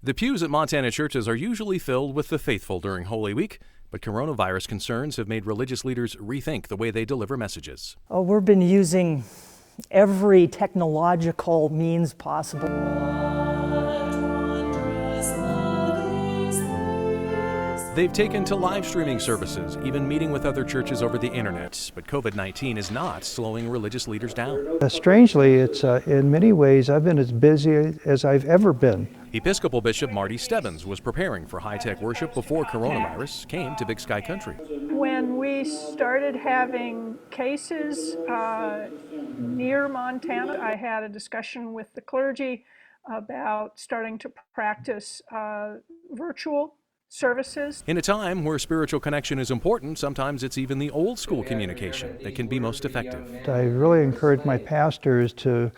The pews at Montana churches are usually filled with the faithful during Holy Week, but coronavirus concerns have made religious leaders rethink the way they deliver messages. We've been using every technological means possible. They've taken to live streaming services, even meeting with other churches over the internet. But COVID-19 is not slowing religious leaders down. Strangely, it's in many ways I've been as busy as I've ever been. Episcopal Bishop Marty Stebbins was preparing for high-tech worship before coronavirus came to Big Sky Country. When we started having cases near Montana, I had a discussion with the clergy about starting to practice virtual services. In a time where spiritual connection is important, sometimes it's even the old school communication that can be most effective. I really encourage my pastors to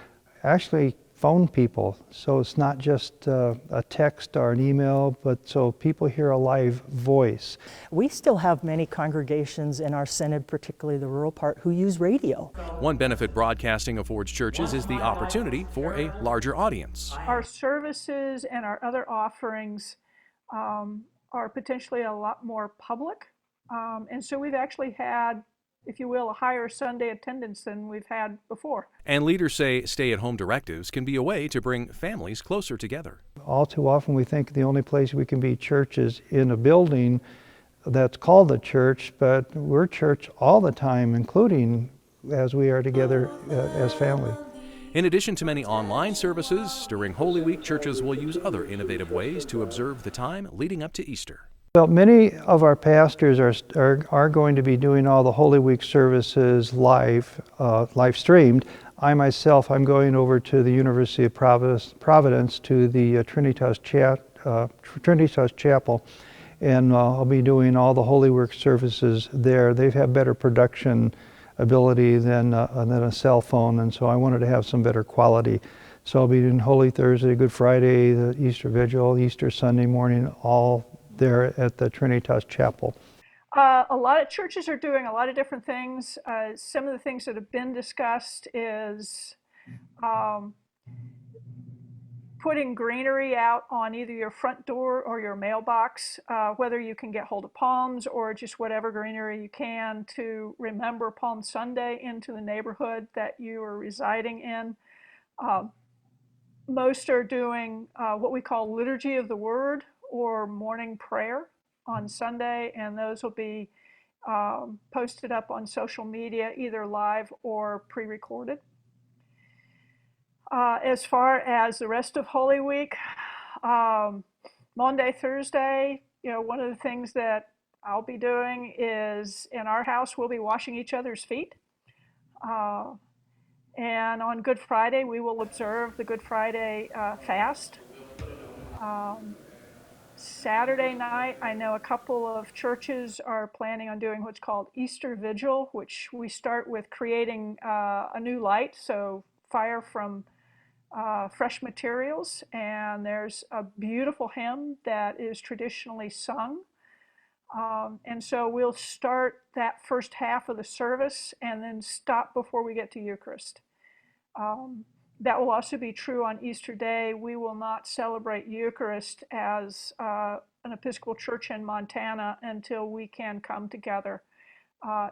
actually phone people, so it's not just a text or an email, but so people hear a live voice. We still have many congregations in our synod, particularly the rural part, who use radio. One benefit broadcasting affords churches is the opportunity for a larger audience. Our services and our other offerings are potentially a lot more public, and so we've actually had, if you will, a higher Sunday attendance than we've had before. And leaders say stay-at-home directives can be a way to bring families closer together. All too often we think the only place we can be church is in a building that's called the church, but we're church all the time, including as we are together as family. In addition to many online services, during Holy Week, churches will use other innovative ways to observe the time leading up to Easter. Well, many of our pastors are going to be doing all the Holy Week services live streamed. I myself, I'm going over to the University of Providence to the Trinitas Chapel, and I'll be doing all the Holy Week services there. They've had better production ability than a cell phone, and so I wanted to have some better quality. So I'll be doing Holy Thursday, Good Friday, the Easter Vigil, Easter Sunday morning, all there at the Trinitas Chapel. A lot of churches are doing a lot of different things. Some of the things that have been discussed is putting greenery out on either your front door or your mailbox, whether you can get hold of palms or just whatever greenery you can to remember Palm Sunday into the neighborhood that you are residing in. Most are doing what we call Liturgy of the Word or morning prayer on Sunday, and those will be posted up on social media, either live or pre-recorded. As far as the rest of Holy Week, Monday, Thursday, one of the things that I'll be doing is in our house, we'll be washing each other's feet. And on Good Friday, we will observe the Good Friday fast. Saturday night, I know a couple of churches are planning on doing what's called Easter Vigil, which we start with creating a new light, so fire from fresh materials, and there's a beautiful hymn that is traditionally sung. And so we'll start that first half of the service and then stop before we get to Eucharist. That will also be true on Easter Day. We will not celebrate Eucharist as an Episcopal church in Montana until we can come together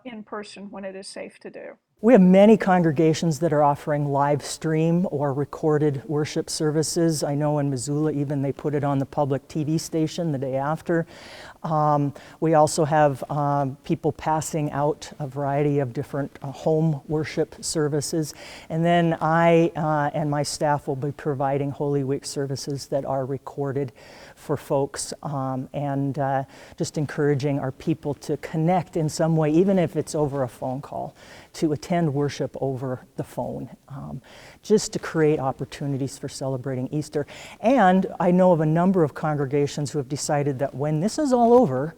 in person when it is safe to do. We have many congregations that are offering live stream or recorded worship services. I know in Missoula even they put it on the public TV station the day after. We also have people passing out a variety of different home worship services. And then I and my staff will be providing Holy Week services that are recorded for folks, and just encouraging our people to connect in some way, even if it's over a phone call, to attend worship over the phone, just to create opportunities for celebrating Easter. And I know of a number of congregations who have decided that when this is all over,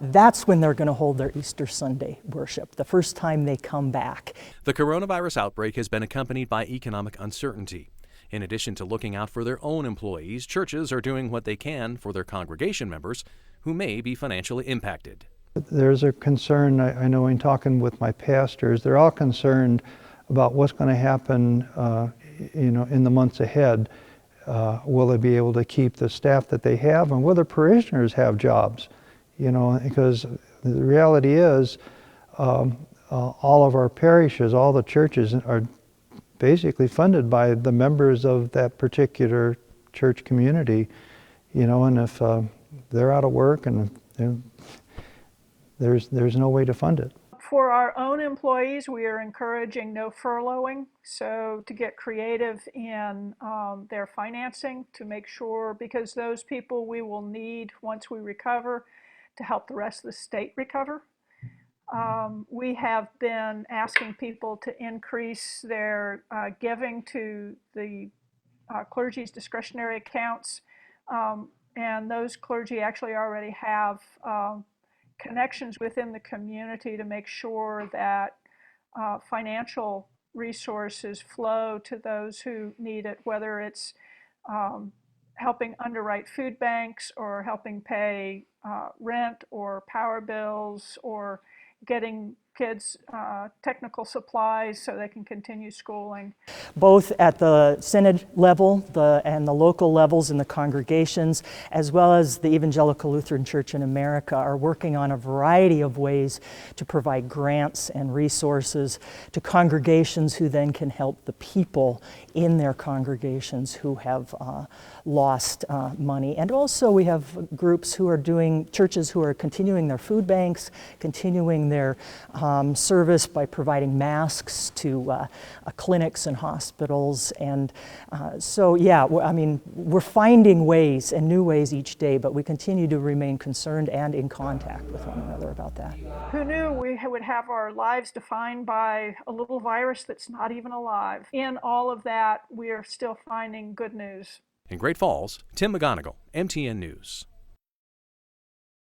that's when they're going to hold their Easter Sunday worship, the first time they come back. The coronavirus outbreak has been accompanied by economic uncertainty. In addition to looking out for their own employees, churches are doing what they can for their congregation members who may be financially impacted. There's a concern, I know in talking with my pastors, they're all concerned about what's going to happen in the months ahead. Will they be able to keep the staff that they have, and will their parishioners have jobs? You know, because the reality is all of our parishes, all the churches are basically funded by the members of that particular church community, you know, and if they're out of work and there's no way to fund it. For our own employees, we are encouraging no furloughing, so to get creative in their financing to make sure, because those people we will need once we recover to help the rest of the state recover. We have been asking people to increase their giving to the clergy's discretionary accounts, and those clergy actually already have connections within the community to make sure that financial resources flow to those who need it, whether it's helping underwrite food banks or helping pay rent or power bills or getting kids technical supplies so they can continue schooling. Both at the synod level and the local levels in the congregations, as well as the Evangelical Lutheran Church in America, are working on a variety of ways to provide grants and resources to congregations who then can help the people in their congregations who have lost money. And also we have groups who are doing, churches who are continuing their food banks, continuing their service by providing masks to clinics and hospitals. And so, yeah, I mean, we're finding ways and new ways each day, but we continue to remain concerned and in contact with one another about that. Who knew we would have our lives defined by a little virus that's not even alive? In all of that, we are still finding good news. In Great Falls, Tim McGonigal, MTN News.